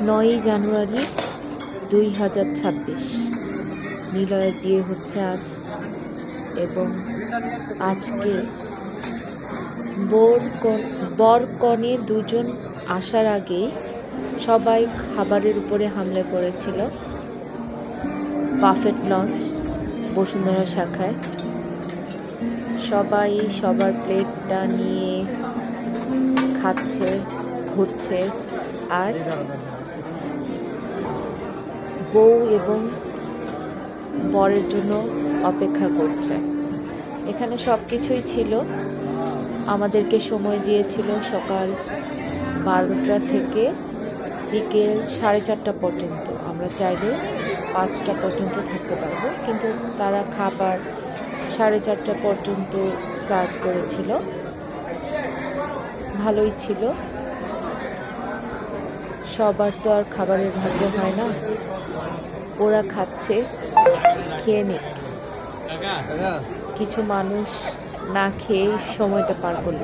9ই জানুয়ারি 2026 নিলয়ের বিয়ে হচ্ছে আজ। এবং আজকে বর কনে দুজন আসার আগেই সবাই খাবারের উপরে হামলে পড়েছিল। বাফেট লঞ্চ বসুন্ধরা শাখায় সবাই সবার প্লেটটা নিয়ে খাচ্ছে, ঘুরছে, আর বউ এবং বরের জন্য অপেক্ষা করছে। এখানে সব কিছুই ছিল। আমাদেরকে সময় দিয়েছিল সকাল 12টা থেকে বিকেল 4:30 পর্যন্ত। আমরা চাইলে 5টা পর্যন্ত থাকতে পারবো, কিন্তু তারা খাবার 4:30 পর্যন্ত সার্ভ করেছিল। ভালোই ছিল। সবার তো আর খাবারের ভাগ্য হয় না। ওরা খাচ্ছে, খেয়ে নিক। কিছু মানুষ না খেয়ে সময়টা পার করল।